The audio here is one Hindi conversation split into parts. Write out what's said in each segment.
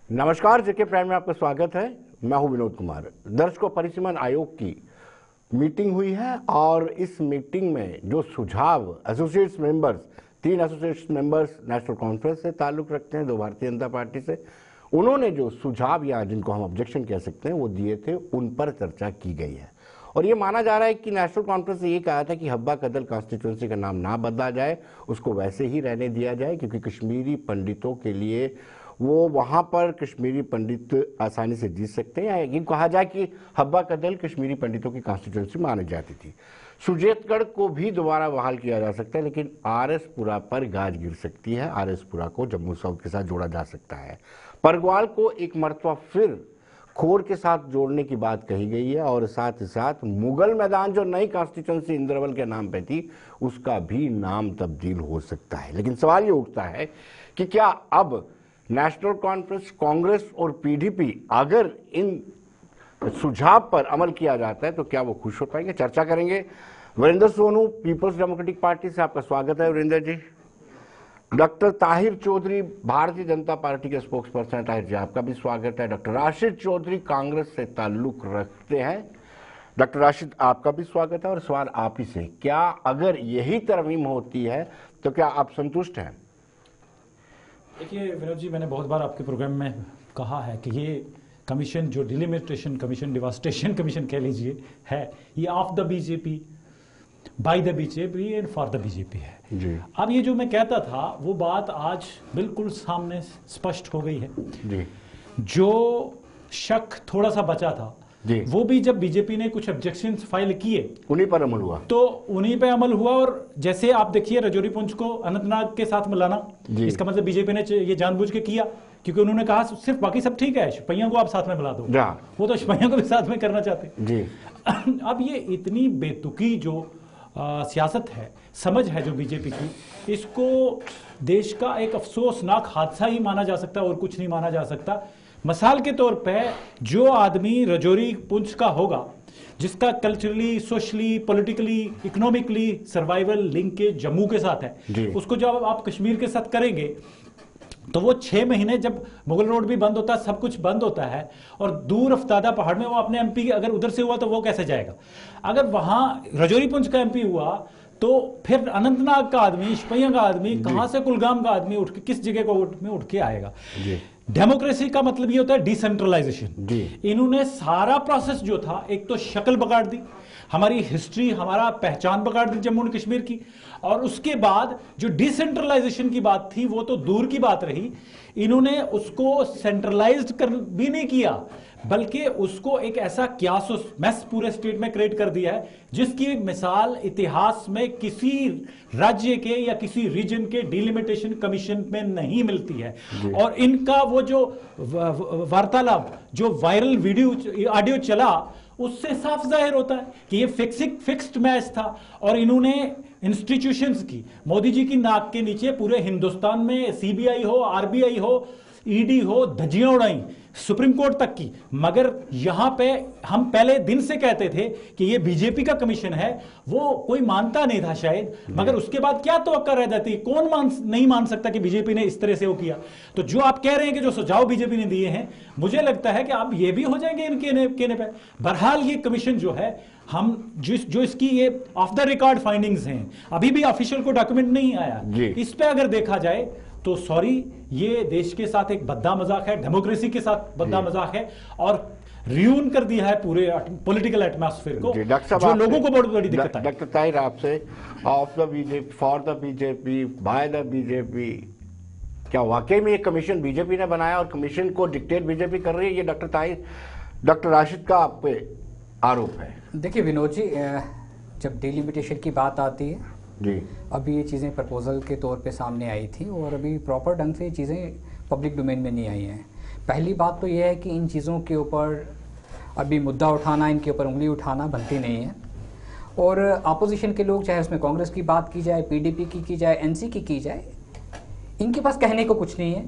नमस्कार, जेके प्राइम में आपका स्वागत है। मैं हूं विनोद कुमार। दर्शकों, परिसीमन आयोग की मीटिंग हुई है और इस मीटिंग में जो सुझाव associates members, 3 associates members national conference से ताल्लुक रखते हैं, 2 भारतीय जनता पार्टी से, उन्होंने जो सुझाव या जिनको हम ऑब्जेक्शन कह सकते हैं वो दिए थे, उन पर चर्चा की गई है। और ये माना जा रहा है कि नेशनल कॉन्फ्रेंस ने ये कहा था कि हब्बा कदल कॉन्स्टिट्यूंसी का नाम ना बदला जाए, उसको वैसे ही रहने दिया जाए, क्योंकि कश्मीरी पंडितों के लिए वो वहाँ पर कश्मीरी पंडित आसानी से जीत सकते हैं। या ये कहा जाए कि हब्बा कदल कश्मीरी पंडितों की कॉन्स्टिट्यूंसी मानी जाती थी। सुजेतगढ़ को भी दोबारा बहाल किया जा सकता है, लेकिन आरएसपुरा पर गाज गिर सकती है। आरएसपुरा को जम्मू साउथ के साथ जोड़ा जा सकता है। परगवाल को एक मरतबा फिर खोर के साथ जोड़ने की बात कही गई है और साथ ही साथ मुगल मैदान जो नई कॉन्स्टिट्यूंसी इंद्रवल के नाम पे थी, उसका भी नाम तब्दील हो सकता है। लेकिन सवाल ये उठता है कि क्या अब नेशनल कॉन्फ्रेंस, कांग्रेस और पीडीपी अगर इन सुझाव पर अमल किया जाता है तो क्या वो खुश हो पाएंगे? चर्चा करेंगे। Virendra Sonu, Peoples Democratic Party से, आपका स्वागत है वीरेंद्र जी। डॉक्टर ताहिर चौधरी, भारतीय जनता पार्टी के स्पोक्स पर्सन, ताहिर जी आपका भी स्वागत है। डॉक्टर राशिद चौधरी, कांग्रेस से ताल्लुक रखते हैं। डॉक्टर राशिद, आपका भी स्वागत है। और सवाल आप ही से, क्या अगर यही तरमीम होती है तो क्या आप संतुष्ट हैं? देखिए विनोद जी, मैंने बहुत बार आपके प्रोग्राम में कहा है कि ये कमीशन जो डिलिमिटेशन कमीशन, डिवास्टेशन कमीशन कह लीजिए, है ये of the BJP, by the BJP and for the BJP है जी। अब ये जो मैं कहता था वो बात आज बिल्कुल सामने स्पष्ट हो गई है जी। जो शक थोड़ा सा बचा था जी। वो भी जब बीजेपी ने कुछ ऑब्जेक्शंस फाइल किए उन्हीं पर अमल हुआ, तो उन्हीं पे अमल हुआ। और जैसे आप देखिए रजौरी पुंछ को अनंतनाग के साथ मिलाना, इसका मतलब बीजेपी ने ये जानबूझ के किया, क्योंकि उन्होंने कहा सिर्फ बाकी सब ठीक है, शपैया को आप साथ में मिला दो। वो तो शपैया को भी साथ में करना चाहते जी। अब ये इतनी बेतुकी जो सियासत है, समझ है जो बीजेपी की, इसको देश का एक अफसोसनाक हादसा ही माना जा सकता है और कुछ नहीं माना जा सकता। मिसाल के तौर पे जो आदमी रजौरी पुंछ का होगा, जिसका culturally, socially, politically, economically survival linkage Jammu के साथ है, उसको जब आप कश्मीर के साथ करेंगे तो वो 6 महीने जब मुगल रोड भी बंद होता है, सब कुछ बंद होता है, और दूर अफ्तादा पहाड़ में वो अपने एमपी अगर उधर से हुआ तो वो कैसे जाएगा? अगर वहां रजौरी पुंछ का एमपी हुआ तो फिर अनंतनाग का आदमी, शपैया का आदमी, कहां से कुलगाम का आदमी उठ के किस जगह को उठ के आएगा? डेमोक्रेसी का मतलब ये होता है डिसेंट्रलाइजेशन। इन्होंने सारा प्रोसेस जो था, एक तो शक्ल बिगाड़ दी, हमारी हिस्ट्री, हमारा पहचान बिगाड़ दी जम्मू एंड कश्मीर की, और उसके बाद जो डिसेंट्रलाइजेशन की बात थी वो तो दूर की बात रही, इन्होंने उसको सेंट्रलाइज्ड कर भी नहीं किया, बल्कि उसको एक ऐसा क्यास मैस पूरे स्टेट में क्रिएट कर दिया है जिसकी मिसाल इतिहास में किसी राज्य के या किसी रीजन के डिलिमिटेशन कमीशन में नहीं मिलती है। और इनका वो जो वार्तालाप, जो वायरल वीडियो ऑडियो चला, उससे साफ जाहिर होता है कि ये फिक्स्ड मैच था। और इन्होंने इंस्टीट्यूशंस की, मोदी जी की नाक के नीचे पूरे हिंदुस्तान में सीबीआई हो, आरबीआई हो, ईडी हो, धज्जियां उड़ाई, सुप्रीम कोर्ट तक की। मगर यहां पे हम पहले दिन से कहते थे कि ये बीजेपी का कमीशन है, वो कोई मानता नहीं था शायद, मगर उसके बाद क्या तवक्का रह जाती, कौन नहीं मान सकता कि बीजेपी ने इस तरह से वो किया। तो जो आप कह रहे हैं कि जो सुझाव बीजेपी ने दिए हैं, मुझे लगता है कि अब ये भी हो जाएंगे इनके कहने पे। बहरहाल ये कमीशन जो है, हम जो इसकी ये ऑफ द रिकॉर्ड फाइंडिंग्स हैं, अभी भी ऑफिशियल को डॉक्यूमेंट नहीं आया, इस पे अगर देखा जाए तो सॉरी, ये देश के साथ एक बद्दा मजाक है, डेमोक्रेसी के साथ बद्दा मजाक है, और रियून कर दिया है पूरे पॉलिटिकल एटमॉस्फेयर को, जो लोगों को बहुत बड़ी दिक्कत है। डॉक्टर ताहिर, आपसे, of the BJP, for the BJP, by the BJP, क्या वाकई में ये कमीशन बीजेपी ने बनाया और कमीशन को डिक्टेट बीजेपी कर रही है? ये डॉक्टर ताहिर, डॉक्टर राशिद का आप पे आरोप है। देखिए विनोद जी, जब डिलिमिटेशन की बात आती है जी, अभी ये चीज़ें प्रपोजल के तौर पे सामने आई थी और अभी प्रॉपर ढंग से ये चीज़ें पब्लिक डोमेन में नहीं आई हैं। पहली बात तो ये है कि इन चीज़ों के ऊपर अभी मुद्दा उठाना, इनके ऊपर उंगली उठाना बनती नहीं है। और अपोजिशन के लोग, चाहे उसमें कांग्रेस की बात की जाए, पीडीपी की जाए, एनसी की जाए, इनके पास कहने को कुछ नहीं है।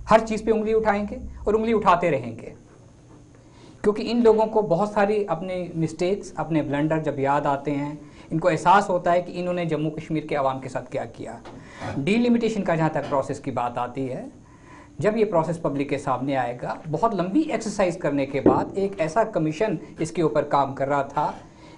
हर चीज़ पे उंगली उठाएंगे और उंगली उठाते रहेंगे, क्योंकि इन लोगों को बहुत सारी अपने मिस्टेक्स, अपने ब्लंडर जब याद आते हैं, इनको एहसास होता है कि इन्होंने जम्मू कश्मीर के आवाम के साथ क्या किया। डिलिमिटेशन का जहाँ तक प्रोसेस की बात आती है, जब ये प्रोसेस पब्लिक के सामने आएगा, बहुत लंबी एक्सरसाइज करने के बाद एक ऐसा कमीशन इसके ऊपर काम कर रहा था,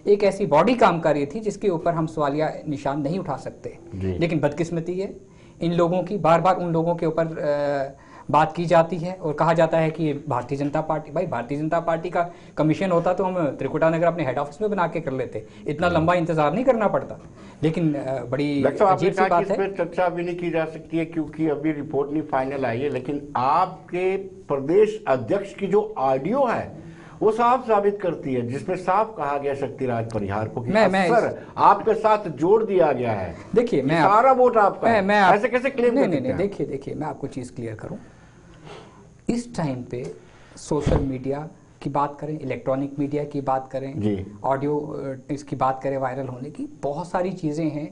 एक ऐसी बॉडी काम कर रही थी जिसके ऊपर हम सवालिया निशान नहीं उठा सकते। लेकिन बदकिस्मती है इन लोगों की, बार बार उन लोगों के ऊपर बात की जाती है और कहा जाता है कि भारतीय जनता पार्टी, भाई भारतीय जनता पार्टी का कमीशन होता तो हम त्रिकुटा नगर अपने हेड ऑफिस में बना के कर लेते, इतना लंबा इंतजार नहीं करना पड़ता। लेकिन बड़ी अजीब सी बात है, चर्चा भी नहीं की जा सकती है क्योंकि अभी रिपोर्ट नहीं फाइनल आई है, लेकिन आपके प्रदेश अध्यक्ष की जो ऑडियो है वो साफ साबित करती है, जिसमें साफ कहा गया शक्तिराज परिहार को कि सर आपके साथ जोड़ दिया गया है। देखिए मैं सारा वोट आपका है, ऐसे कैसे क्लेम नहीं, नहीं, देखिए मैं आपको चीज क्लियर करूं। इस टाइम पे सोशल मीडिया की बात करें, इलेक्ट्रॉनिक मीडिया की बात करें, ऑडियो इसकी बात करें, वायरल होने की बहुत सारी चीजें हैं,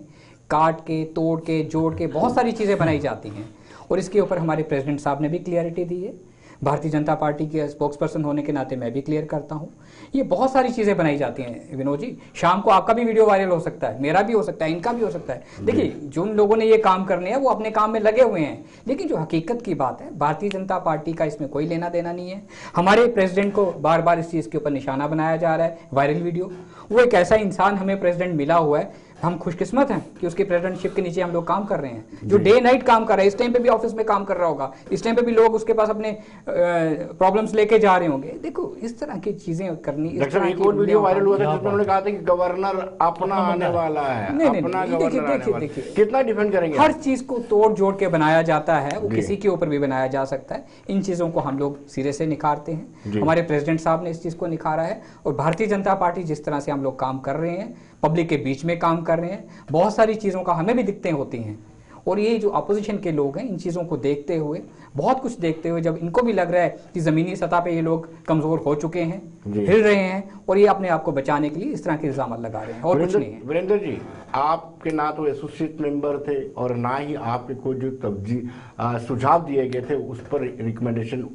काट के तोड़ के जोड़ के बहुत सारी चीजें बनाई जाती हैं और इसके ऊपर हमारे प्रेसिडेंट साहब ने भी क्लियरिटी दी है। भारतीय जनता पार्टी के स्पोक्स पर्सन होने के नाते मैं भी क्लियर करता हूं, ये बहुत सारी चीजें बनाई जाती हैं विनोद जी। शाम को आपका भी वीडियो वायरल हो सकता है, मेरा भी हो सकता है, इनका भी हो सकता है। देखिए जिन लोगों ने ये काम करने हैं वो अपने काम में लगे हुए हैं, लेकिन जो हकीकत की बात है भारतीय जनता पार्टी का इसमें कोई लेना देना नहीं है। हमारे प्रेसिडेंट को बार बार इस चीज के ऊपर निशाना बनाया जा रहा है, वायरल वीडियो। वो एक ऐसा इंसान हमें प्रेसिडेंट मिला हुआ है, हम खुशकिस्मत हैं कि उसकी प्रेसिडेंटशिप के नीचे हम लोग काम कर रहे हैं, जो डे नाइट काम कर रहा है। इस टाइम पे भी ऑफिस में काम कर रहा होगा, इस टाइम पे भी लोग उसके पास अपने प्रॉब्लम्स लेके जा रहे होंगे। देखो इस तरह की चीजें करनी, एक और वीडियो वायरल हुआ था जिसमें उन्होंने कहा था कि गवर्नर अपना आने वाला है, अपना गवर्नर आने वाला है। कितना डिफेंड करेंगे? हर चीज को तोड़ जोड़ के बनाया जाता है, वो किसी के ऊपर भी बनाया जा सकता है। इन चीजों को हम लोग सिरे से निखारते हैं, हमारे प्रेसिडेंट साहब ने इस चीज को निखारा है और भारतीय जनता पार्टी जिस तरह से हम लोग काम कर रहे हैं, पब्लिक के बीच में काम कर रहे हैं, बहुत सारी चीज़ों का हमें भी दिक्कतें होती हैं और ये जो अपोजिशन के लोग हैं इन चीज़ों को देखते हुए, बहुत कुछ देखते हुए, जब इनको भी लग रहा है कि ज़मीनी सतह पे ये लोग कमज़ोर हो चुके हैं, हिल रहे हैं और ये अपने आप को बचाने के लिए इस तरह के इल्ज़ाम लगा रहे हैं और कुछ नहीं है। वीरेंद्र जी, आपके ना तो एसोसिएट मेंबर थे और ना ही आपके कोई जो सुझाव दिए गए थे उस पर रिकमेंडेशन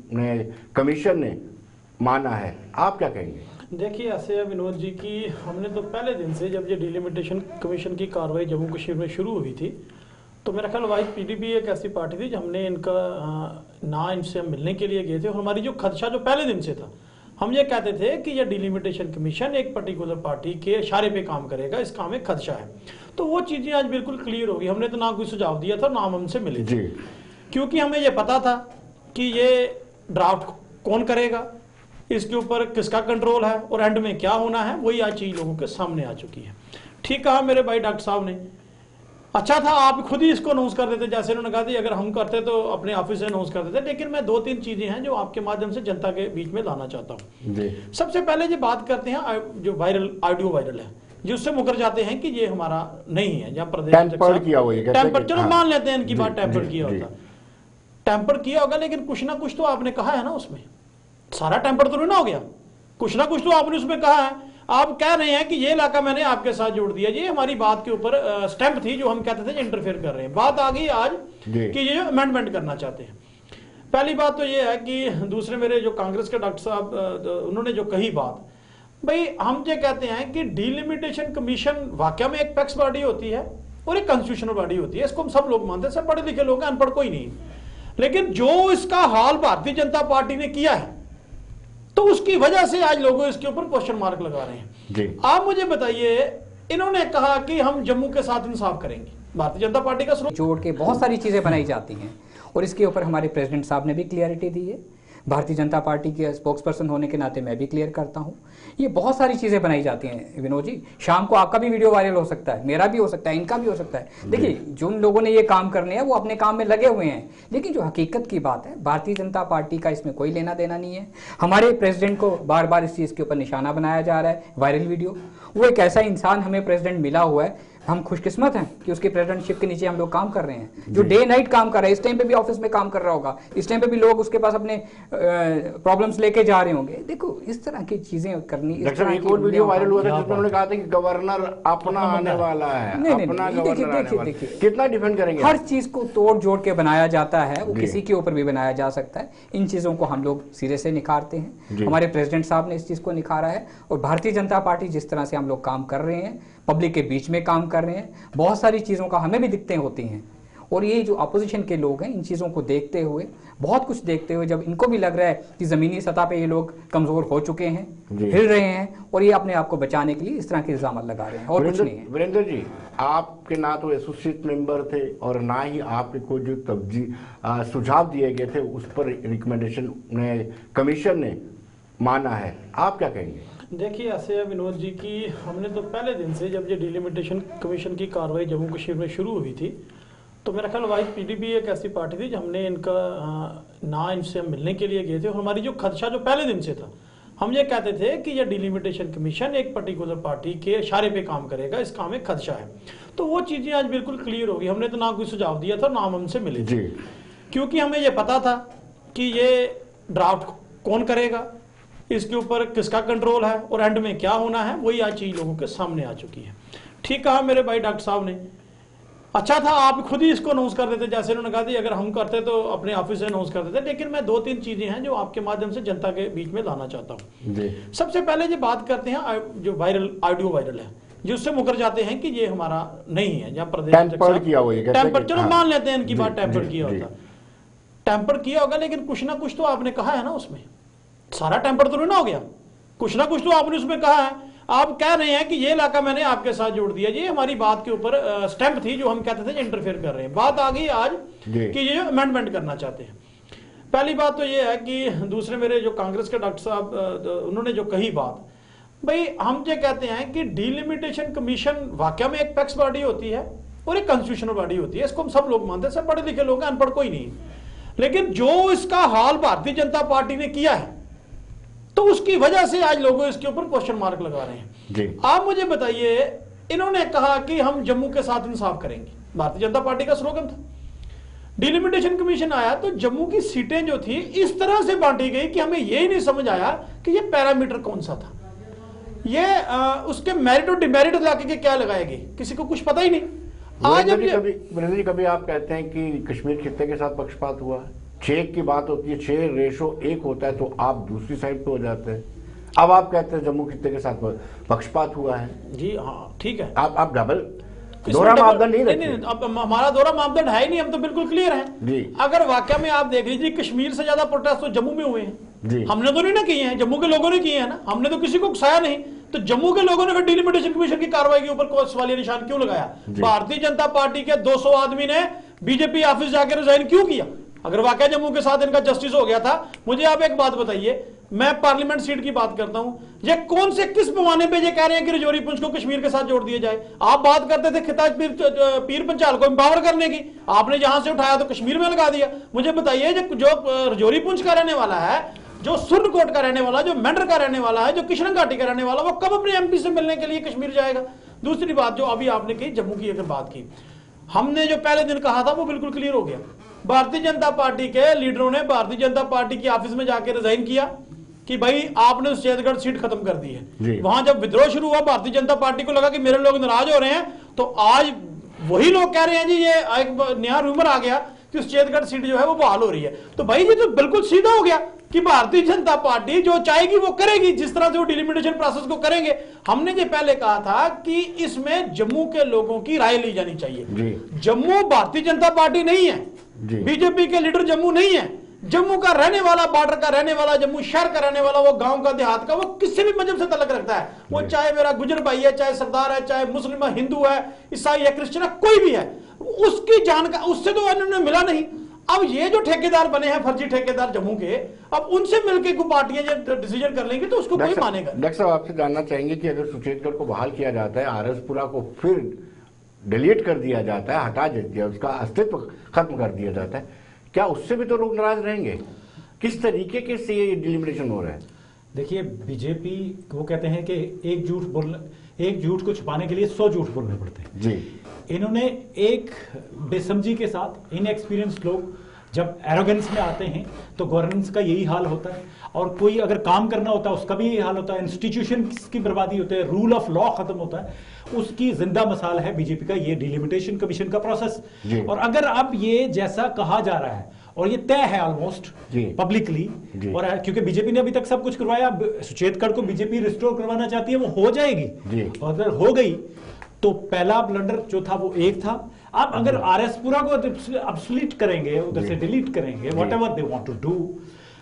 कमीशन ने माना है, आप क्या कहेंगे? देखिए ऐसे है विनोद जी की, हमने तो पहले दिन से जब ये डिलिमिटेशन कमीशन की कार्रवाई जम्मू कश्मीर में शुरू हुई थी तो मेरा ख्याल वाइस पीडीपी एक ऐसी पार्टी थी जो हमने इनका ना इनसे हम मिलने के लिए गए थे और हमारी जो खदशा जो पहले दिन से था, हम ये कहते थे कि यह डिलिमिटेशन कमीशन एक पर्टिकुलर पार्टी के इशारे पे काम करेगा, इसका हमें खदशा है। तो वो चीज़ें आज बिल्कुल क्लियर होगी। हमने तो ना कोई सुझाव दिया था, ना हमसे मिले थे, क्योंकि हमें ये पता था कि ये ड्राफ्ट कौन करेगा, इसके ऊपर किसका कंट्रोल है और एंड में क्या होना है, वही आज चीज लोगों के सामने आ चुकी है। ठीक कहा मेरे भाई डॉक्टर साहब ने, अच्छा था आप खुद ही इसको अनाउंस कर देते, जैसे उन्होंने कहा था अगर हम करते तो अपने ऑफिस से अनाउंस कर देते। लेकिन मैं 2-3 चीजें हैं जो आपके माध्यम से जनता के बीच में लाना चाहता हूँ। सबसे पहले ये बात करते हैं जो वायरल ऑडियो वायरल है, जिससे मुकर जाते हैं कि ये हमारा नहीं है, जहाँ प्रदेश टेम्पर, चलो मान लेते हैं इनकी बात, टेम्पर किया होता, टेम्पर किया होगा, लेकिन कुछ ना कुछ तो आपने कहा है ना उसमें, सारा टेम्पर तो नहीं ना हो गया, कुछ ना कुछ तो आपने उसमें कहा है। आप कह रहे हैं कि ये इलाका मैंने आपके साथ जोड़ दिया, ये हमारी बात के ऊपर स्टैंप थी जो हम कहते थे इंटरफेयर कर रहे हैं। बात आ गई आज कि ये अमेंडमेंट करना चाहते हैं। पहली बात तो ये है कि दूसरे मेरे जो कांग्रेस के डॉक्टर साहब उन्होंने जो कही बात, भाई हम ये कहते हैं कि डिलिमिटेशन कमीशन वाकई में एक पैक्स बॉडी होती है और एक कॉन्स्टिट्यूशनल बॉडी होती है, इसको हम सब लोग मानते हैं, सब पढ़े लिखे लोग हैं, अनपढ़ कोई नहीं। लेकिन जो इसका हाल भारतीय जनता पार्टी ने किया है तो उसकी वजह से आज लोग इसके ऊपर क्वेश्चन मार्क लगा रहे हैं। आप मुझे बताइए, इन्होंने कहा कि हम जम्मू के साथ इंसाफ करेंगे, भारतीय जनता पार्टी का जोड़ के बहुत सारी चीजें बनाई जाती हैं और इसके ऊपर हमारे प्रेसिडेंट साहब ने भी क्लियरिटी दी है। भारतीय जनता पार्टी के स्पोक्स पर्सन होने के नाते मैं भी क्लियर करता हूं, ये बहुत सारी चीजें बनाई जाती हैं विनोद जी। शाम को आपका भी वीडियो वायरल हो सकता है, मेरा भी हो सकता है, इनका भी हो सकता है। देखिए जिन लोगों ने ये काम करने हैं वो अपने काम में लगे हुए हैं, लेकिन जो हकीकत की बात है भारतीय जनता पार्टी का इसमें कोई लेना देना नहीं है। हमारे प्रेसिडेंट को बार बार इस चीज के ऊपर निशाना बनाया जा रहा है, वायरल वीडियो। वो एक ऐसा इंसान हमें प्रेसिडेंट मिला हुआ है, हम खुशकिस्मत हैं कि उसकी प्रेसिडेंटशिप के नीचे हम लोग काम कर रहे हैं, जो डे नाइट काम कर रहा है, इस टाइम पे भी ऑफिस में काम कर रहा होगा, इस टाइम पे भी लोग उसके पास अपने प्रॉब्लम्स लेके जा रहे होंगे। देखो इस तरह की चीजें करनी, एक और वीडियो वायरल हुआ था जिसमें उन्होंने कहा था कि गवर्नर अपना आने वाला है, अपना गवर्नर आने वाला है। कितना डिफेंड करेंगे? हर चीज को तोड़ जोड़ के बनाया जाता है, वो किसी के ऊपर भी बनाया जा सकता है। इन चीजों को हम लोग सिरे से निखारते हैं, हमारे प्रेसिडेंट साहब ने इस चीज को निखारा है और भारतीय जनता पार्टी जिस तरह से हम लोग काम कर रहे हैं, पब्लिक के बीच में काम कर रहे हैं, बहुत सारी चीज़ों का हमें भी दिक्कतें होती हैं और ये जो अपोजिशन के लोग हैं इन चीज़ों को देखते हुए, बहुत कुछ देखते हुए, जब इनको भी लग रहा है कि ज़मीनी सतह पे ये लोग कमज़ोर हो चुके हैं, हिल रहे हैं, और ये अपने आप को बचाने के लिए इस तरह के इल्ज़ाम लगा रहे हैं और कुछ नहीं है। वीरेंद्र जी, आपके ना तो एसोसिएट मेंबर थे और ना ही आपके कोई जो सुझाव दिए गए थे उस पर रिकमेंडेशन कमीशन ने माना है, आप क्या कहेंगे? देखिए, ऐसे है विनोद जी कि हमने तो पहले दिन से जब ये डिलिमिटेशन कमीशन की कार्रवाई जम्मू कश्मीर में शुरू हुई थी, तो मेरा ख्याल वाइस पीडीपी एक ऐसी पार्टी थी, हमने इनका ना इनसे हम मिलने के लिए गए थे। और हमारी जो खदशा जो पहले दिन से था, हम ये कहते थे कि यह डिलिमिटेशन कमीशन एक पर्टिकुलर पार्टी के इशारे पे काम करेगा, इसका हमें खदशा है। तो वो चीज़ें आज बिल्कुल क्लियर हो गई। हमने तो ना कोई सुझाव दिया था, ना हमसे मिले थे, क्योंकि हमें ये पता था कि ये ड्राफ्ट कौन करेगा, इसके ऊपर किसका कंट्रोल है और एंड में क्या होना है, वही आज चीज लोगों के सामने आ चुकी है। ठीक कहा मेरे भाई डॉक्टर साहब ने, अच्छा था आप खुद ही इसको अनाउंस कर देते, जैसे उन्होंने कहा था अगर हम करते तो अपने ऑफिस से अनाउंस कर देते। लेकिन मैं 2-3 चीजें हैं जो आपके माध्यम से जनता के बीच में लाना चाहता हूँ। सबसे पहले ये बात करते हैं जो ऑडियो वायरल है, जिससे मुकर जाते हैं कि ये हमारा नहीं है, जहाँ प्रदेश टेम्पर किया हुआ है, टेम्पर, चलो मान लेते हैं इनकी बात, टेम्पर किया होता, टेम्पर किया होगा, लेकिन कुछ ना कुछ तो आपने कहा है ना उसमें, सारा टेम्पर तो नहीं ना हो गया, कुछ ना कुछ तो आपने उसमें कहा है। आप कह रहे हैं कि ये इलाका मैंने आपके साथ जोड़ दिया, ये हमारी बात के ऊपर स्टैंप थी जो हम कहते थे इंटरफेयर कर रहे हैं। बात आ गई आज कि ये अमेंडमेंट करना चाहते हैं। पहली बात तो ये है कि दूसरे मेरे जो कांग्रेस के डॉक्टर साहब उन्होंने जो कही बात, भाई हम ये कहते हैं कि डिलिमिटेशन कमीशन वाकई में एक पैक्स बॉडी होती है और एक कॉन्स्टिट्यूशनल बॉडी होती है, इसको हम सब लोग मानते हैं, सब पढ़े लिखे लोग हैं, अनपढ़ कोई नहीं। लेकिन जो इसका हाल भारतीय जनता पार्टी ने किया है, तो उसकी वजह से आज लोग इसके ऊपर क्वेश्चन मार्क लगा रहे हैं। आप मुझे बताइए, इन्होंने कहा कि हम जम्मू के साथ इंसाफ करेंगे, भारतीय जनता पार्टी का स्लोगन था। डिलिमिटेशन कमीशन आया तो जम्मू की सीटें जो थी इस तरह से बांटी गई कि हमें यही नहीं समझ आया कि ये पैरामीटर कौन सा था, ये उसके मेरिट और डिमेरिट इलाके के क्या लगाएगी, किसी को कुछ पता ही नहीं। आज कभी आप कहते हैं कि कश्मीर खित्ते के साथ पक्षपात हुआ है, 6 की बात होती है, 6:1 होता है तो आप दूसरी साइड पे हो जाते हैं। अब आप कहते हैं जम्मू खित्ते के साथ पक्षपात हुआ है। जी हाँ, ठीक है, आप डबल दोहरा मापदंड नहीं रखते। नहीं, अब हमारा दोहरा मापदंड है ही नहीं, हम तो बिल्कुल क्लियर हैं जी। अगर वाकई में आप देख लीजिए, कश्मीर से ज्यादा प्रोटेस्ट तो जम्मू में हुए हैं जी। हमने तो नहीं ना किए हैं, जम्मू के लोगों ने किए हैं ना, हमने तो किसी को उकसाया नहीं। तो जम्मू के लोगों ने फिर डिलिमिटेशन कमीशन की कार्रवाई के ऊपर कोई सवालिया निशान क्यों लगाया? भारतीय जनता पार्टी के 200 आदमी ने बीजेपी ऑफिस जाकर रिजाइन क्यों किया? अगर वाकई जम्मू के साथ इनका जस्टिस हो गया था। मुझे आप एक बात बताइए, मैं पार्लियामेंट सीट की बात करता हूं, ये कौन से किस पैमाने पे ये कह रहे हैं कि रजौरी पुंछ को कश्मीर के साथ जोड़ दिया जाए? आप बात करते थे खिताब पीर पंचाल को एम्पावर करने की, आपने जहां से उठाया तो कश्मीर में लगा दिया। मुझे बताइए, जो रजौरी पुंछ का रहने वाला है, जो सुरनकोट का रहने वाला, जो मेंढर का रहने वाला है, जो किशन घाटी का रहने वाला, वो कब अपने एमपी से मिलने के लिए कश्मीर जाएगा? दूसरी बात जो अभी आपने कही जम्मू की अगर बात की, हमने जो पहले दिन कहा था वो बिल्कुल क्लियर हो गया। भारतीय जनता पार्टी के लीडरों ने भारतीय जनता पार्टी की ऑफिस में जाकर रिजाइन किया कि भाई आपने शेरगढ़ सीट खत्म कर दी है। वहां जब विद्रोह शुरू हुआ, भारतीय जनता पार्टी को लगा कि मेरे लोग नाराज हो रहे हैं, तो आज वही लोग कह रहे हैं जी ये एक नया रूमर आ गया कि शेरगढ़ सीट जो है वो बहाल हो रही है। तो भाई ये तो बिल्कुल सीधा हो गया कि भारतीय जनता पार्टी जो चाहेगी वो करेगी, जिस तरह से वो डिलिमिटेशन प्रोसेस को करेंगे। हमने ये पहले कहा था कि इसमें जम्मू के लोगों की राय ली जानी चाहिए। जम्मू भारतीय जनता पार्टी नहीं है, बीजेपी के लीडर जम्मू नहीं है। जम्मू का रहने वाला, बॉर्डर का रहने वाला, जम्मू शहर का रहने वाला, वो गांव का, देहात का, वो किसी भी मजहब से तलक रखता है। वो चाहे मेरा गुजर भाई है, चाहे सरदार है, चाहे मुस्लिम है, हिंदू है, ईसाई है, क्रिश्चियन है, कोई भी है, उसकी जानकारी उससे तो इन्होंने मिला नहीं। अब ये जो ठेकेदार बने हैं, फर्जी ठेकेदार जम्मू के, अब उनसे मिलकर को पार्टियां जब डिसीजन कर लेंगी तो उसको कोई मानेगा। डॉक्टर साहब, आपसे जानना चाहेंगे कि अगर सुचेतगढ़ को बहाल किया जाता है, आरएसपुरा को फिर डिलीट कर दिया जाता है, हटा दिया, उसका अस्तित्व खत्म कर दिया जाता है, क्या उससे भी तो लोग नाराज रहेंगे? किस तरीके के से ये डिलिमिटेशन हो रहा है? देखिए, बीजेपी वो कहते हैं कि एक झूठ को छुपाने के लिए 100 झूठ बोलने पड़ते हैं जी। इन्होंने एक बेसमझी के साथ, इनएक्सपीरियंस लोग जब एरोगेंस में आते हैं तो गवर्नेंस का यही हाल होता है, और कोई अगर काम करना होता है उसका भी यही हाल होता है, इंस्टीट्यूशन की बर्बादी होती है, रूल ऑफ लॉ खत्म होता है। उसकी जिंदा मिसाल है बीजेपी का ये डिलिमिटेशन कमीशन का प्रोसेस। और अगर अब ये जैसा कहा जा रहा है, और ये तय है ऑलमोस्ट पब्लिकली, और क्योंकि बीजेपी ने अभी तक सब कुछ करवाया, सुचेतगढ़ को बीजेपी रिस्टोर करवाना चाहती है, वो हो जाएगी। और अगर हो गई तो पहला ब्लंडर जो था वो एक था, अब अगर आरएसपुरा को अब्सोल्यूट करेंगे, उधर से डिलीट करेंगे, whatever they want to do,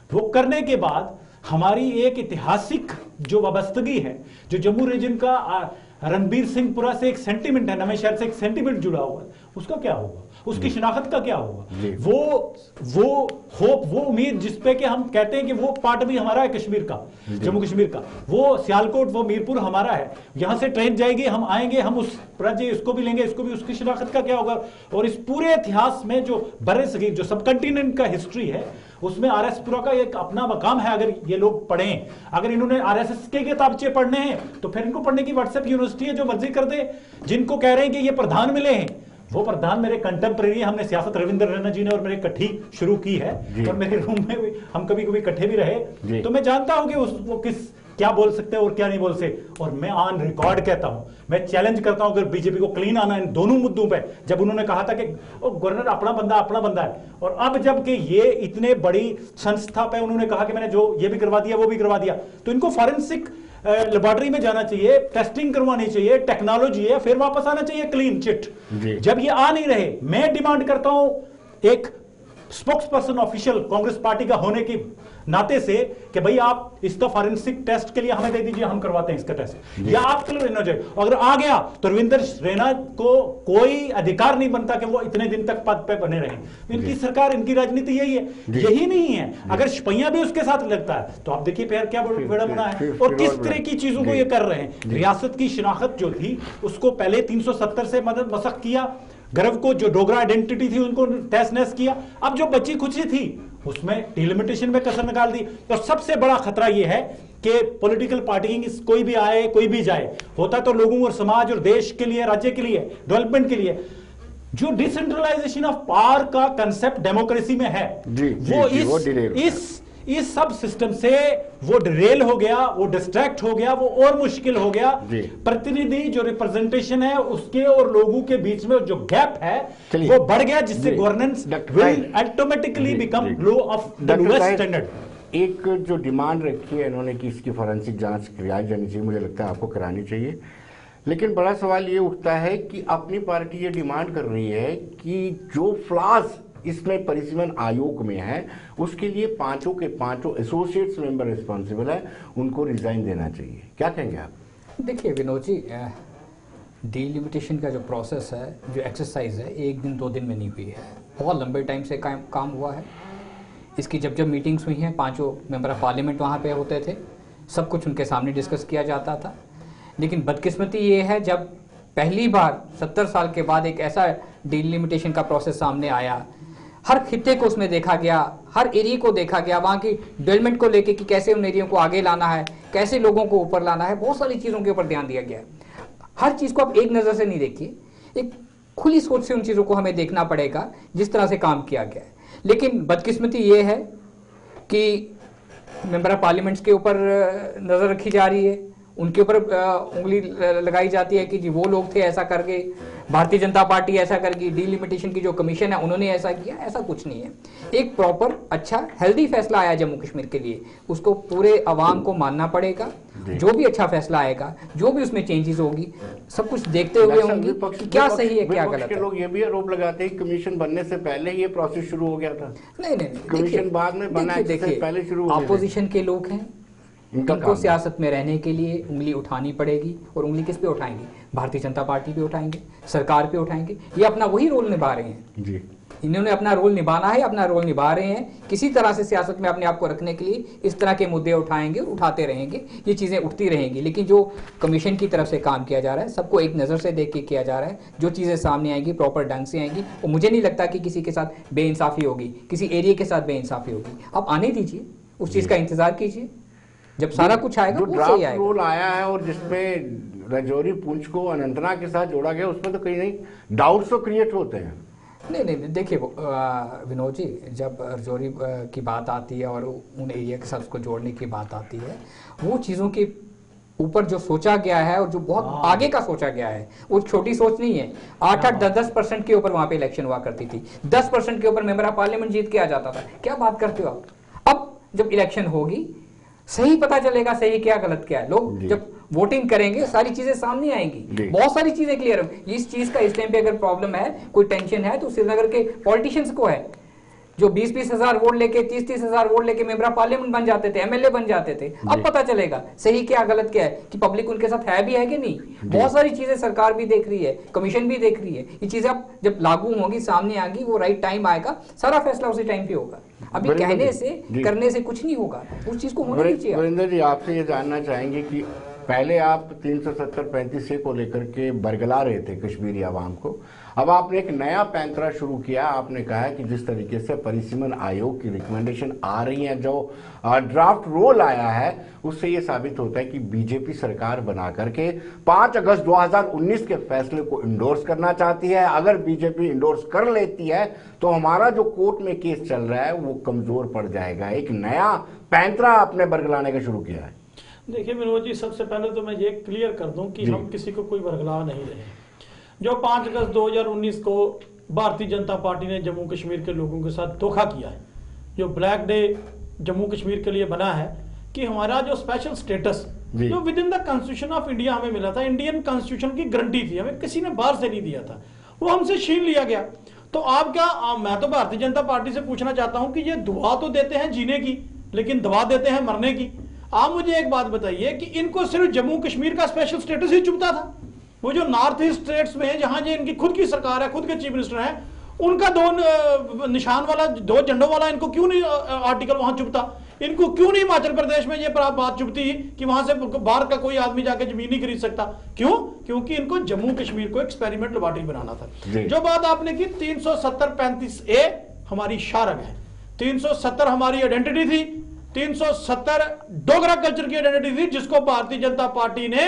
वो करने के बाद हमारी एक ऐतिहासिक जो वाबस्तगी है, जो जम्मू रीजन का रणबीर सिंहपुरा से एक सेंटिमेंट है, नवे शहर से एक सेंटिमेंट जुड़ा हुआ है, उसका क्या होगा? उसकी शिनाख्त का क्या होगा? वो होप, वो उम्मीद जिसपे कि हम कहते हैं कि वो पार्ट भी हमारा है कश्मीर का, जम्मू कश्मीर का, वो सियालकोट, वो मीरपुर हमारा है, यहां से ट्रेन जाएगी, हम आएंगे, हम उस राज्य इसको भी लेंगे, इसको भी, उसकी शिनाख्त का क्या होगा? और इस पूरे इतिहास में जो बड़े सगीर, जो सब कंटिनेंट का हिस्ट्री है, उसमें आरएसपुरा का एक अपना मकाम है। अगर ये लोग पढ़ें, अगर इन्होंने आरएसएस के किताबचे पढ़ने हैं तो फिर इनको पढ़ने की व्हाट्सएप यूनिवर्सिटी है, जो मर्जी कर दे। जिनको कह रहे हैं कि ये प्रधान मिले हैं, वो प्रधान मेरे कंटेम्प्रेरी, हमने सियासत रविंद्र रैना जी ने और मेरे इकट्ठी शुरू की है, और मेरे रूम में भी हम कभी कभी इकट्ठे भी रहे, तो मैं जानता हूं कि वो किस क्या बोल सकते हैं और क्या नहीं बोल सकते। और मैं ऑन रिकॉर्ड कहता हूं, मैं चैलेंज करता हूं अगर बीजेपी को क्लीन आना इन दोनों मुद्दों पे। जब उन्होंने कहा था कि गवर्नर अपना बंदा है, और अब जबकि ये इतने बड़ी संस्था पे उन्होंने कहा कि मैंने जो ये भी करवा दिया वो भी करवा दिया, तो इनको फॉरेंसिक लेबोरेटरी में जाना चाहिए, टेस्टिंग करवानी चाहिए, टेक्नोलॉजी है, फिर वापस आना चाहिए क्लीन चिट। जब ये आ नहीं रहे, मैं डिमांड करता हूं एक spokes person official Congress party का होने की नाते से कि भाई आप इसका फॉरेंसिक टेस्ट के लिए हमें दे दीजिए, हम करवाते हैं इसका टेस्ट, या आप क्लियर हो जाए। अगर आ गया तो रविंद्र रैना को कोई अधिकार नहीं बनता कि वो इतने दिन तक पद पे बने रहें। इनकी सरकार, इनकी राजनीति यही है, यही नहीं है। अगर शपैया भी उसके साथ लगता है तो आप देखिए फिर क्या बड़ा बना है, और किस तरह की चीजों को ये कर रहे हैं। रियासत की शिनाख्त जो थी उसको पहले 370 से मदद मसक किया, गर्व को, जो डोगरा आइडेंटिटी थी उनको तहस नहस किया, अब जो बची खुची थी उसमें डिलिमिटेशन में कसर निकाल दी। तो सबसे बड़ा खतरा यह है कि पॉलिटिकल पार्टिंग, कोई भी आए कोई भी जाए, होता तो लोगों और समाज और देश के लिए, राज्य के लिए, डेवलपमेंट के लिए। जो डिसेंट्रलाइजेशन ऑफ पावर का कंसेप्ट डेमोक्रेसी में है, इस सब सिस्टम से वो डिरेल हो गया, वो डिस्ट्रैक्ट हो गया, वो और मुश्किल हो गया। प्रतिनिधि जो रिप्रेजेंटेशन है उसके और लोगों के बीच में जो गैप है वो बढ़ गया, जिससे governance will automatically become low of the lowest standard. एक जो डिमांड रखी है इन्होंने कि इसकी फॉरेंसिक जांच कराई जानी चाहिए, मुझे लगता है आपको करानी चाहिए। लेकिन बड़ा सवाल ये उठता है कि अपनी पार्टी ये डिमांड कर रही है कि जो फ्लॉज इसमें परिसीमन आयोग में है उसके लिए पांचों के पांचों एसोसिएट्स मेंबर रिस्पॉन्सिबल है, उनको रिजाइन देना चाहिए। क्या कहेंगे आप? देखिए विनोद जी, डिलिमिटेशन का जो प्रोसेस है, जो एक्सरसाइज है, 1 दिन 2 दिन में नहीं हुई है, बहुत लंबे टाइम से काम हुआ है। इसकी जब मीटिंग्स हुई हैं, पांचों मेंबर ऑफ पार्लियामेंट वहाँ पे होते थे, सब कुछ उनके सामने डिस्कस किया जाता था। लेकिन बदकिस्मती ये है, जब पहली बार 70 साल के बाद एक ऐसा डिलिमिटेशन का प्रोसेस सामने आया, हर खित्ते को उसमें देखा गया, हर एरिया को देखा गया, वहाँ की डेवलपमेंट को लेके कि कैसे उन एरिया को आगे लाना है, कैसे लोगों को ऊपर लाना है, बहुत सारी चीज़ों के ऊपर ध्यान दिया गया है। हर चीज़ को आप एक नज़र से नहीं देखिए, एक खुली सोच से उन चीज़ों को हमें देखना पड़ेगा जिस तरह से काम किया गया है। लेकिन बदकिस्मती ये है कि मेंबर ऑफ पार्लियामेंट्स के ऊपर नज़र रखी जा रही है, उनके ऊपर उंगली लगाई जाती है कि जी वो लोग थे ऐसा करके, भारतीय जनता पार्टी ऐसा करके, डिलिमिटेशन की जो कमीशन है उन्होंने ऐसा किया। ऐसा कुछ नहीं है। एक प्रॉपर अच्छा हेल्दी फैसला आया जम्मू कश्मीर के लिए, उसको पूरे अवाम को मानना पड़ेगा। जो भी अच्छा फैसला आएगा, जो भी उसमें चेंजेस होगी, सब कुछ देखते हुए होंगी कि क्या सही है क्या गलत है। लोग ये भी आरोप लगाते हैं कमीशन बनने से पहले ही ये प्रोसेस शुरू हो गया था। नहीं, कमीशन बाद में बना, पहले शुरू। अपोजिशन के लोग हैं, इनको सियासत में रहने के लिए उंगली उठानी पड़ेगी। और उंगली किस पे उठाएंगे? भारतीय जनता पार्टी पे उठाएंगे, सरकार पे उठाएंगे। ये अपना वही रोल निभा रहे हैं जी। इन्होंने अपना रोल निभाना है, अपना रोल निभा रहे हैं। किसी तरह से सियासत में अपने आप को रखने के लिए इस तरह के मुद्दे उठाएंगे और उठाते रहेंगे, ये चीज़ें उठती रहेंगी। लेकिन जो कमीशन की तरफ से काम किया जा रहा है, सबको एक नज़र से देख के किया जा रहा है। जो चीज़ें सामने आएंगी प्रॉपर ढंग से आएंगी, और मुझे नहीं लगता कि किसी के साथ बेइंसाफ़ी होगी, किसी एरिया के साथ बेइंसाफ़ी होगी। आप आने दीजिए, उस चीज़ का इंतज़ार कीजिए, जब सारा कुछ आएगा जो ड्राफ्ट रोल आया है और जिसमें राजौरी पुंछ को अनंतनाग के साथ जोड़ा गया, उसमें तो कहीं नहीं डाउट्स तो क्रिएट होते हैं। नहीं, देखिए विनोद जी, जब राजौरी की बात आती है और उन एरिया के साथ उसको जोड़ने की बात आती है, वो चीज़ों के ऊपर जो सोचा गया है और जो बहुत आगे का सोचा गया है, वो छोटी सोच नहीं है। 8-10% के ऊपर वहाँ पे इलेक्शन हुआ करती थी, 10% के ऊपर मेंबर ऑफ पार्लियामेंट जीत के आ जाता था। क्या बात करते हो आप? अब जब इलेक्शन होगी, सही पता चलेगा सही क्या गलत क्या है। लोग जब वोटिंग करेंगे सारी चीजें सामने आएंगी, बहुत सारी चीजें क्लियर होंगी। इस चीज का इस टाइम पे अगर प्रॉब्लम है, कोई टेंशन है तो श्रीनगर के पॉलिटिशियंस को है, जो 20-20 हजार वोट लेके 30-30 हजार वोट लेके मेंबर ऑफ पार्लियामेंट बन जाते थे, एमएलए बन जाते थे। अब पता चलेगा सही क्या गलत क्या है, कि पब्लिक उनके साथ है भी है कि नहीं। बहुत सारी चीजें सरकार भी देख रही है, कमीशन भी देख रही है। ये चीजें अब जब लागू होंगी, सामने आएंगी, वो राइट टाइम आएगा, सारा फैसला उसी टाइम पे होगा। अभी कहने से करने से कुछ नहीं होगा, उस चीज को होना नहीं चाहिए। वीरेंद्र जी, आपसे ये जानना चाहेंगे कि पहले आप 370-35 को लेकर के बरगला रहे थे कश्मीरी आवाम को, अब आपने एक नया पैंतरा शुरू किया। आपने कहा कि जिस तरीके से परिसीमन आयोग की रिकमेंडेशन आ रही है, जो ड्राफ्ट रोल आया है, उससे ये साबित होता है कि बीजेपी सरकार बना करके 5 अगस्त 2019 के फैसले को इंडोर्स करना चाहती है। अगर बीजेपी इंडोर्स कर लेती है तो हमारा जो कोर्ट में केस चल रहा है वो कमजोर पड़ जाएगा। एक नया पैंतरा आपने बरगलाने का शुरू किया है। देखिए विनोद जी, सबसे पहले तो मैं ये क्लियर कर दूं कि हम किसी को कोई बरगला नहीं रहे। जो 5 अगस्त 2019 को भारतीय जनता पार्टी ने जम्मू कश्मीर के लोगों के साथ धोखा किया है, जो ब्लैक डे जम्मू कश्मीर के लिए बना है, कि हमारा जो स्पेशल स्टेटस जो with in the constitution of India हमें मिला था, इंडियन कॉन्स्टिट्यूशन की गारंटी थी, हमें किसी ने बाहर से नहीं दिया था, वो हमसे छीन लिया गया। तो आप क्या, मैं तो भारतीय जनता पार्टी से पूछना चाहता हूं कि ये दुआ तो देते हैं जीने की, लेकिन दवा देते हैं मरने की। आप मुझे एक बात बताइए कि इनको सिर्फ जम्मू कश्मीर का स्पेशल स्टेटस ही चुभता था। वो जो नॉर्थ ईस्ट स्टेट्स में जहां ये इनकी खुद की सरकार है, खुद के चीफ मिनिस्टर हैं, उनका 2 निशान वाला, 2 झंडों वाला इनको क्यों नहीं आर्टिकल वहां चुभता? इनको क्यों नहीं हिमाचल प्रदेश में ये बात चुभती कि वहां से बाहर का कोई आदमी जाके जमीन नहीं खरीद सकता? क्यों? क्योंकि इनको जम्मू कश्मीर को एक्सपेरिमेंट लेबोरेटरी बनाना था। जो बात आपने की 370-35A हमारी शारग है, 370 हमारी आइडेंटिटी थी, 370 डोगरा कल्चर की आइडेंटिटी थी, जिसको भारतीय जनता पार्टी ने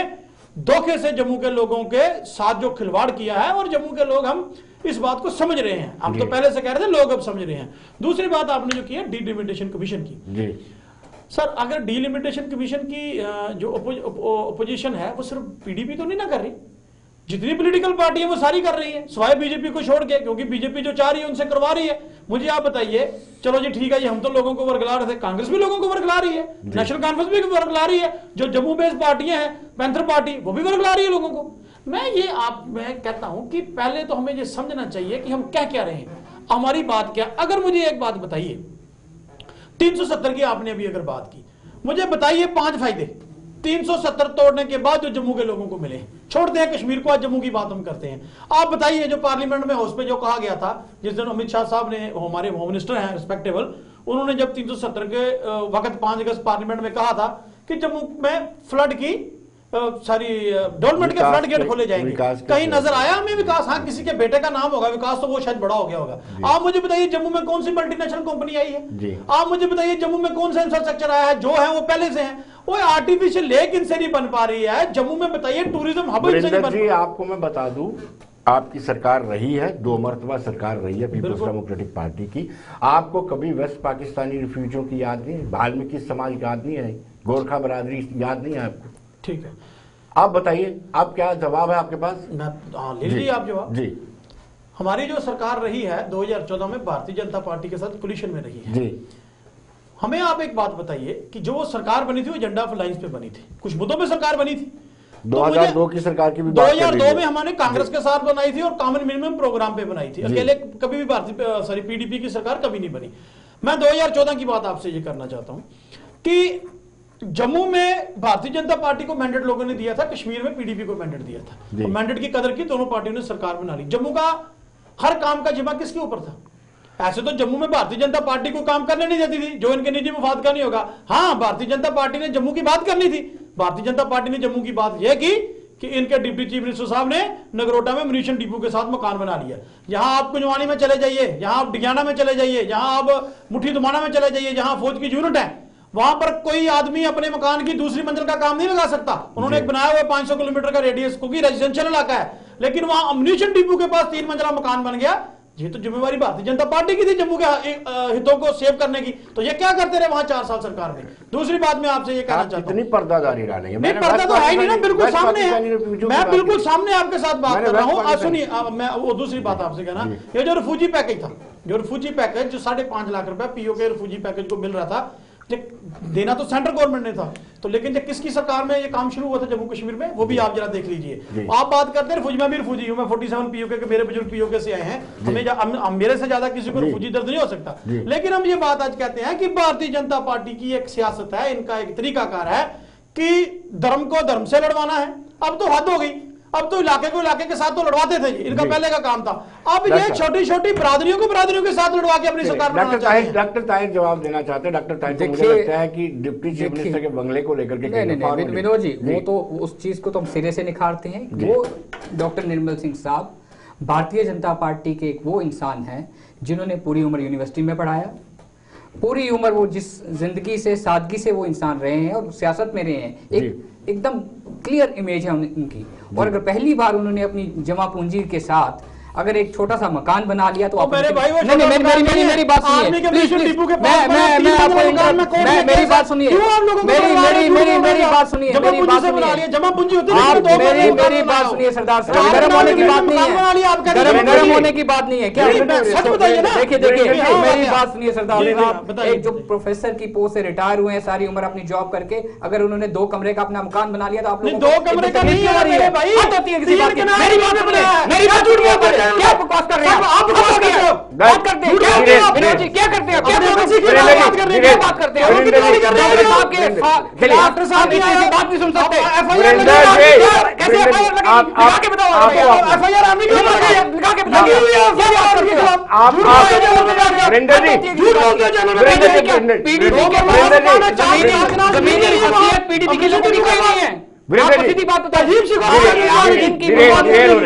धोखे से जम्मू के लोगों के साथ जो खिलवाड़ किया है, और जम्मू के लोग हम इस बात को समझ रहे हैं। हम तो पहले से कह रहे थे, लोग अब समझ रहे हैं। दूसरी बात आपने जो की है डिलिमिटेशन कमीशन की, सर अगर डिलिमिटेशन कमीशन की जो ओपोजिशन है वो सिर्फ पीडीपी तो नहीं ना कर रही, जितनी पॉलिटिकल पार्टी है वो सारी कर रही है, सिवाय बीजेपी को छोड़ के, क्योंकि बीजेपी जो चाह रही है उनसे करवा रही है। मुझे आप बताइए, चलो जी ठीक है, ये हम तो लोगों को वर्गला रहे थे, कांग्रेस भी लोगों को वर्गला रही है, नेशनल कॉन्फ्रेंस भी वर्गला रही है, जो जम्मू बेस्ड पार्टियां हैं, पैंथर पार्टी, वो भी वर्गला रही है लोगों को। मैं कहता हूं कि पहले तो हमें ये समझना चाहिए कि हम क्या कह रहे हैं, हमारी बात क्या। अगर मुझे एक बात बताइए, 370 की आपने अभी अगर बात की, मुझे बताइए 5 फायदे 370 तोड़ने के बाद जो जम्मू के लोगों को मिले। छोड़ते हैं कश्मीर को, आज जम्मू की बात हम करते हैं। आप बताइए, जो पार्लियामेंट में हाउस पे जो कहा गया था, जिस दिन अमित शाह साहब ने, हमारे होम मिनिस्टर हैं रिस्पेक्टेबल, उन्होंने जब 370 के वक्त 5 अगस्त पार्लियामेंट में कहा था कि जम्मू में फ्लड की सारी डेवलपमेंट के फ्लड गेट खोले जाएंगे, कहीं नजर आया हमें विकास? हाँ, किसी के बेटे का नाम होगा विकास, तो वो शायद बड़ा हो गया होगा। आप मुझे बताइए, जम्मू में कौन सी मल्टीनेशनल कंपनी आई है? आप मुझे बताइए, जम्मू में कौन सा इंफ्रास्ट्रक्चर आया है? जो है वो पहले से है, वो आर्टिफिशियल लेक इनसे नहीं बन पा रही है जम्मू में। बताइए, टूरिज्म हब इनसे नहीं बन पा रही। आपको मैं बता दूं, आपकी सरकार रही है, 2 मरतबा सरकार रही है पीपल्स डेमोक्रेटिक पार्टी की। आपको कभी वेस्ट पाकिस्तानी रिफ्यूजियों की याद नहीं, वाल्मीकि समाज याद नहीं है, गोरखा बरादरी याद नहीं है आपको? ठीक है, आप बताइए, आप क्या जवाब है आपके पास? ले लीजिए आप जवाब जी। हमारी जो सरकार रही है 2014 में भारतीय जनता पार्टी के साथ कोलिशन में रही है जी। हमें आप एक बात बताइए कि जो सरकार बनी थी वो एजेंडा ऑफ अलायंस पे बनी थी, कुछ मुद्दों पे सरकार बनी थी। 2002 की सरकार की भी 2002 में हमने कांग्रेस के साथ बनाई थी और कॉमन मिनिमम प्रोग्राम पे बनाई थी, अकेले कभी भी भारतीय पीडीपी की सरकार कभी नहीं बनी। मैं 2014 की बात आपसे ये करना चाहता हूं कि जम्मू में भारतीय जनता पार्टी को मैंडेट लोगों ने दिया था, कश्मीर में पीडीपी को मैंडेट दिया था, तो मैंडेट की कदर की, दोनों पार्टियों ने सरकार बना ली। जम्मू का हर काम का जिम्मा किसके ऊपर था? ऐसे तो जम्मू में भारतीय जनता पार्टी को काम करने नहीं देती थी जो इनके निजी मुफाद का नहीं होगा। हाँ, भारतीय जनता पार्टी ने जम्मू की बात करनी थी, भारतीय जनता पार्टी ने जम्मू की बात यह की कि इनके डिप्टी चीफ मिनिस्टर साहब ने नगरोटा में म्यूनिशन डिपो के साथ मकान बना लिया। यहां आप कुंजवानी में चले जाइए, यहां आप डिगियाना में चले जाइए, जहां आप मुट्ठी दुमाना में चले जाइए, जहां फौज की यूनिट है, वहां पर कोई आदमी अपने मकान की दूसरी मंजिल का काम नहीं लगा सकता। उन्होंने एक बनाया हुआ 500 किलोमीटर का रेडियस, क्योंकि रेजिडेंशियल इलाका है, लेकिन वहां म्यूनिशन डिपो के पास 3 मंजिला मकान बन गया। ये तो जिम्मेवारी भारतीय जनता पार्टी की थी जम्मू के हितों को सेव करने की, तो ये क्या करते रहे वहां 4 साल सरकार में। दूसरी बात मैं आपसे ये कहना चाहता हूं, इतनी पर्दादारी डालेंगे, नहीं पर्दा तो है ही नहीं ना, बिल्कुल सामने है, मैं बिल्कुल सामने आपके साथ बात कर रहा हूं। सुनिए, मैं वो दूसरी बात आपसे कहना, ये जो रिफ्यूजी पैकेज था, जो रिफ्यूजी पैकेज जो 5.5 लाख रुपए पीओ के रिफ्यूजी पैकेज को मिल रहा था, देना तो सेंट्रल गवर्नमेंट ने था, तो लेकिन जब किसकी सरकार में ये काम शुरू हुआ था जम्मू कश्मीर में, वो भी आप जरा देख लीजिए। आप बात करते हैं रिफ्यूजी, मैं भी रिफ्यूजी हूं, मैं 47 पीओके के, मेरे बुजुर्ग पीओके से आए हैं, हमें मेरे से ज्यादा किसी को रिफ्यूजी दर्द नहीं हो सकता। लेकिन हम ये बात आज कहते हैं कि भारतीय जनता पार्टी की एक सियासत है, इनका एक तरीकाकार है कि धर्म को धर्म से लड़वाना है। अब तो हद हो गई, अब तो इलाके को इलाके के साथ तो लड़वाते थे, इनका पहले का काम था। अब ये छोटी छोटी बरादरियों को बरादरियों के साथ लड़वा के अपनी सरकार बनाना चाहते हैं। डॉक्टर ताहिर जवाब देना चाहते हैं। डॉक्टर ताहिर, मुझे लगता है कि डिप्टी चीफ मिनिस्टर के बंगले को लेकर के नहीं विनोद जी, वो तो उस चीज को तो हम सिरे से निखारते हैं। वो डॉक्टर निर्मल सिंह साहब भारतीय जनता पार्टी के एक वो इंसान हैं जिन्होंने पूरी उम्र यूनिवर्सिटी में पढ़ाया, पूरी उम्र वो जिस जिंदगी से सादगी से वो इंसान रहे हैं और सियासत में रहे हैं, एकदम क्लियर इमेज है उनकी। और अगर पहली बार उन्होंने अपनी जमा पूंजी के साथ अगर एक छोटा सा मकान बना लिया तो मेरे भाई वो मेरी बात सुनिए, मेरी बात सुनिए, मेरी बात सुनिए, जमा पूंजी होती है, मेरी बात सुनिए सरदार साहब, गर्म होने की बात नहीं है, गर्म होने की बात नहीं है क्या? देखिए मेरी बात सुनिए सरदार साहब, एक जो प्रोफेसर की पोस्ट से रिटायर हुए हैं सारी उम्र अपनी जॉब करके, अगर उन्होंने 2 कमरे का अपना मकान बना लिया तो आप लोग 2 कमरे का नहीं है भाई, मेरी बात क्या बकवास कर रहे हैं आप? बात करते हैं क्या करते हैं? क्या करते हैं? बात करते हैं डॉक्टर साहब की बात नहीं सुन सकते। कैसे एफआईआर लगा के बताओ, एफआईआर आपने क्यों लगा के बताओ, क्या बात करते हो आप? पीडीपी के लोगों की कोई नहीं है, सीधी बात बता,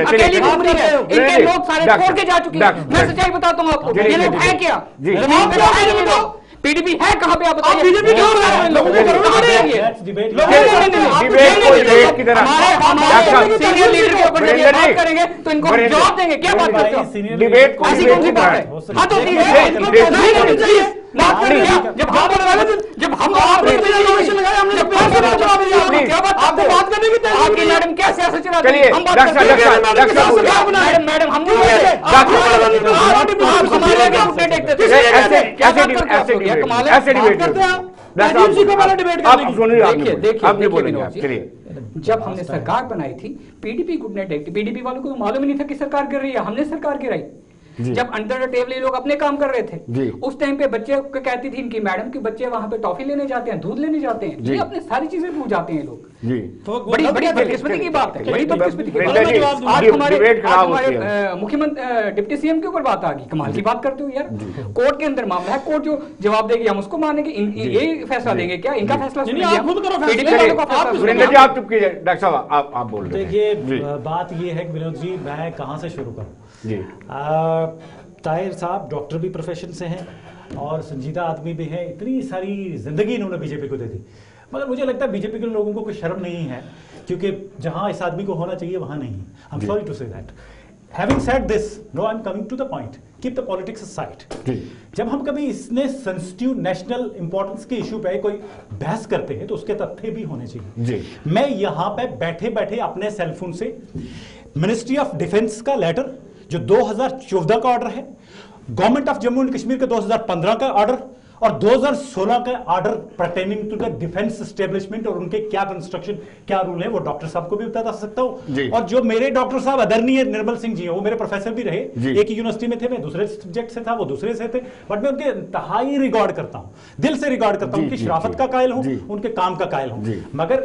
अकेली घूम रही है, इनके लोग सारे छोड़ के जा चुके हैं। मैं सच्चाई बताता हूँ आपको, ये लोग है क्या? पीडीपी है कहाँ पे आप बताइए? बीजेपी क्यों लगा रहे हैं लोगों को? सीनियर लीडर के ऊपर जब बात करेंगे तो इनको जवाब देंगे, क्या बात करते हो? डिबेट को ऐसी कौन सी बात है? हाँ तो जब हम बात करने की आपकी मैडम क्या सियासत चला रही है? मैडम हम जब हमने सरकार बनाई थी पीडीपी गुडनेट एक्ट, पीडीपी वालों को तो मालूम ही नहीं था कि सरकार गिर रही है, हमने सरकार गिराई। जब अंडर द टेबल ये लोग अपने काम कर रहे थे, उस टाइम पे बच्चे को कहती थी इनकी मैडम कि बच्चे वहां पे टॉफी लेने जाते हैं, दूध लेने जाते हैं, ये अपने सारी चीजें भूल जाते हैं लोग। तो बड़ी बदकिस्मती की बात है, बड़ी बदकिस्मती की बात है। आज हमारे मुख्यमंत्री डिप्टी सीएम के ऊपर बात आ गई, कमाल की बात करते हो यार। कोर्ट के अंदर मामला है, कोर्ट जो जवाब देगी हम उसको मानेंगे, ये फैसला लेंगे क्या? इनका फैसला आप चुप कीजिए। डॉक्टर साहब आप बोल रहे हैं। देखिए बात ये है कि विनोद जी मैं कहाँ से शुरू करूँ? ताहिर साहब डॉक्टर भी प्रोफेशन से हैं और संजीदा आदमी भी हैं, इतनी सारी जिंदगी इन्होंने बीजेपी को दे दी, मगर मुझे लगता है बीजेपी के लोगों को कोई शर्म नहीं है, क्योंकि जहां इस आदमी को होना चाहिए वहां नहीं। I am sorry to say that. Having said this, no I am coming to the point, keep the politics aside. जब हम कभी इसने सेंसिटिव नेशनल इंपॉर्टेंस के इशू पे कोई बहस करते हैं तो उसके तथ्य भी होने चाहिए। मैं यहां पे बैठे बैठे अपने सेलफोन से मिनिस्ट्री ऑफ डिफेंस का लेटर जो 2014 का ऑर्डर है, government of Jammu and Kashmir का 2015 का ऑर्डर और 2016 का order pertaining to the defence establishment और उनके क्या कंस्ट्रक्शन क्या रूल है वो डॉक्टर साहब को भी बता सकता हूं। और जो मेरे डॉक्टर साहब आदरणीय निर्मल सिंह जी हैं, वो मेरे प्रोफेसर भी रहे, एक ही यूनिवर्सिटी में थे, मैं दूसरे सब्जेक्ट से था, वो दूसरे से थे, बट मैं उनके इंतहाई रिकॉर्ड करता हूं, दिल से रिकॉर्ड करता हूं, उनकी शराफत का कायल हूं, उनके काम का कायल हूं। मगर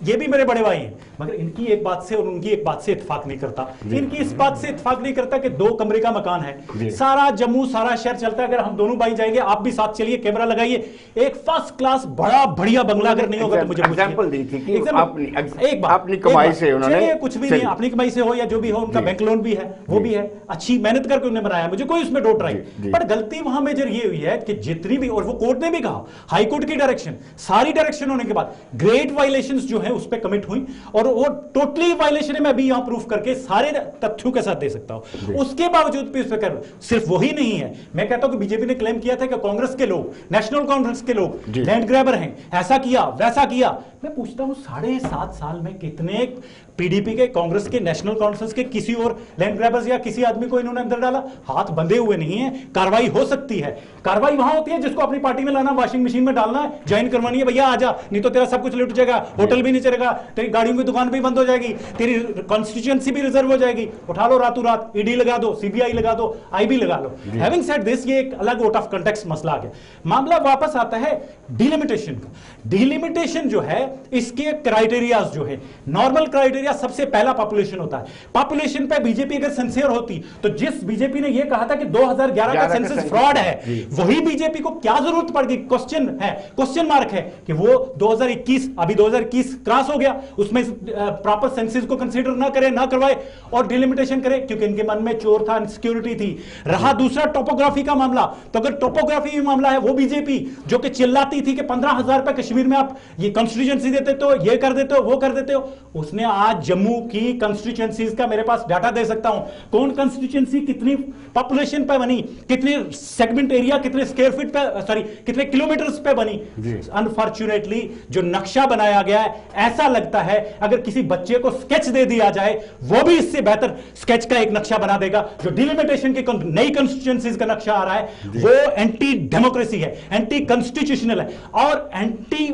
ये भी मेरे बड़े भाई हैं, मगर इनकी एक बात से और उनकी एक बात से इत्तेफाक नहीं करता। इनकी इस बात से इत्तेफाक नहीं करता कि 2 कमरे का मकान है, सारा जम्मू सारा शहर चलता है, अगर हम दोनों भाई जाएंगे, आप भी साथ चलिए, कैमरा लगाइए, एक फर्स्ट क्लास बड़ा बढ़िया बंगला अगर नहीं होगा तो मुझे एग्जांपल दी थी कि अपनी कमाई से उन्होंने, कुछ भी नहीं, अपनी कमाई से हो या जो भी हो, उनका बैंक लोन भी है, वो भी है, अच्छी मेहनत करके उन्होंने बनाया, मुझे कोई उसमें डोट रही। पर गलती वहां मेजर ये हुई है कि जितनी भी, और वो कोर्ट ने भी कहा, हाई कोर्ट की डायरेक्शन, सारी डायरेक्शन होने के बाद ग्रेट वायलेशंस जो है उस पर कमिट हुई, और वो टोटली वायलेशन है, मैं अभी यहां प्रूफ करके सारे तथ्यों के साथ दे सकता हूं। उसके बावजूद भी उस पर सिर्फ वही नहीं है, मैं कहता हूं कि बीजेपी ने क्लेम किया था कि कांग्रेस के लोग, नेशनल कॉन्फ्रेंस के लोग लैंड ग्रैबर हैं, ऐसा किया वैसा किया। मैं पूछता हूं 7.5 साल में कितने पीडीपी के, कांग्रेस के, नेशनल कॉन्फ्रेंस के किसी और लैंड ग्रैबर्स या किसी आदमी को इन्होंने अंदर डाला? हाथ बंधे हुए नहीं है, कार्रवाई हो सकती है। कार्रवाई वहां होती है जिसको अपनी पार्टी में लाना, वॉशिंग मशीन में डालना है, ज्वाइन करवानी है, भैया आजा, नहीं तो तेरा सब कुछ लुट जाएगा, होटल भी नहीं चलेगा, तेरी गाड़ियों की दुकान भी बंद हो जाएगी, तेरी कॉन्स्टिट्यूएंसी भी रिजर्व हो जाएगी, उठा लो रातों रात, ईडी लगा दो, सीबीआई लगा दो, आईबी लगा लो। हैविंग सेड दिस, ये एक अलग आउट ऑफ कंटेक्स्ट मसला आ गया। मामला वापस आता है डिलिमिटेशन का। डिलिमिटेशन जो है, इसके क्राइटेरियाज जो है, नॉर्मल क्राइटेरिया सबसे पहला पॉपुलेशन होता है। पॉपुलेशन पे बीजेपी अगर सिंसियर होती तो जिस बीजेपी ने यह कहा था कि 2011 का सेंसस फ्रॉड है, वही बीजेपी को क्या जरूरत पड़ गई, क्वेश्चन मार्क है कि वो 2021, अभी 2021 क्रॉस हो गया, उसमें प्रॉपर सेंसस को कंसीडर ना करे, ना करवाए और डिलिमिटेशन करे, क्योंकि इनके मन में चोर था, सिक्योरिटी थी। रहा दूसरा टोपोग्राफी का मामला, तो अगर टोपोग्राफी में मामला है, वो बीजेपी जो कि चिल्लाती थी कि 15,000 रुपए कश्मीर में आप ये कॉन्स्टिट्यूएंसी देते तो, ये कर देते हो, वो कर देते हो, उसने आज जम्मू की कॉन्स्टिट्यूएंसीज का मेरे पास डाटा दे सकता हूं, कौन कॉन्स्टिट्यूएंसी कितनी पॉपुलेशन पे बनी, कितने सेगमेंट एरिया, कितने स्क्वायर फीट पे, सॉरी कितने किलोमीटर्स पे बनी। अनफॉर्चुनेटली जो नक्शा बनाया गया है, ऐसा लगता है अगर किसी बच्चे को स्केच दे दिया जाए, वो भी इससे बेहतर स्केच का एक नक्शा बना देगा। जो डिलिमिटेशन की नई कॉन्स्टिट्यूएंसीज का नक्शा आ रहा है, वो एंटी डेमोक्रेसी है, एंटी कॉन्स्टिट्यूशनल है और एंटी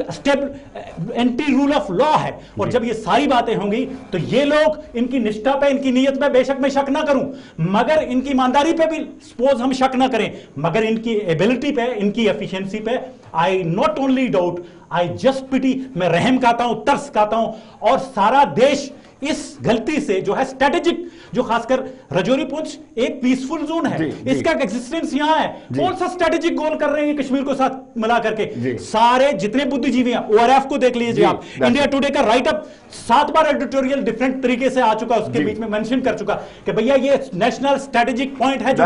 रूल ऑफ लॉ है। और जब ये सारी बातें होंगी तो ये लोग, इनकी निष्ठा पे, इनकी नीयत पे बेशक मैं शक ना करूं, मगर इनकी ईमानदारी पे भी सपोज हम शक ना करें, मगर इनकी एबिलिटी पे, इनकी एफिशिएंसी पे I not only doubt, I just pity, मैं रहम खाता हूं, तरस खाता हूं। और सारा देश इस गलती से जो है स्ट्रेटेजिक, जो खासकर रजौरी पुंछ एक पीसफुल जोन है, इसका एग्जिस्टेंस यहां है, कौन सा स्ट्रेटेजिक गोल कर रहे हैं कश्मीर को साथ मिला करके? सारे जितने बुद्धिजीवी हैं, ओआरएफ को देख लीजिए आप, इंडिया टुडे का राइट अप 7 बार एडिटोरियल डिफरेंट तरीके से आ चुका, उसके बीच में मेंशन कर चुका कि भैया ये नेशनल स्ट्रेटेजिक पॉइंट है जो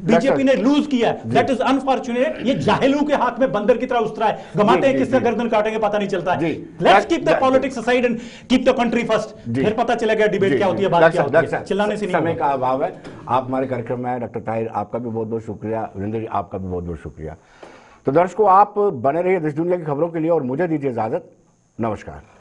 बीजेपी ने लूज किया है। That is unfortunate. ये जाहिलों के हाथ में बंदर की तरह उतरा है, घुमाते हैं किसका गर्दन काटेंगे पता नहीं चलता है। Let's keep the politics aside and keep the country first, फिर पता चलेगा डिबेट क्या होती है, बात क्या होती है, चिल्लाने से नहीं। समय का अभाव है, आप हमारे कार्यक्रम में आए। डॉक्टर ताहिर, आपका भी बहुत बहुत शुक्रिया। वीरेंद्र जी, आपका भी बहुत बहुत शुक्रिया। तो दर्शकों, आप बने रहिए देश दुनिया की खबरों के लिए और मुझे दीजिए इजाजत। नमस्कार।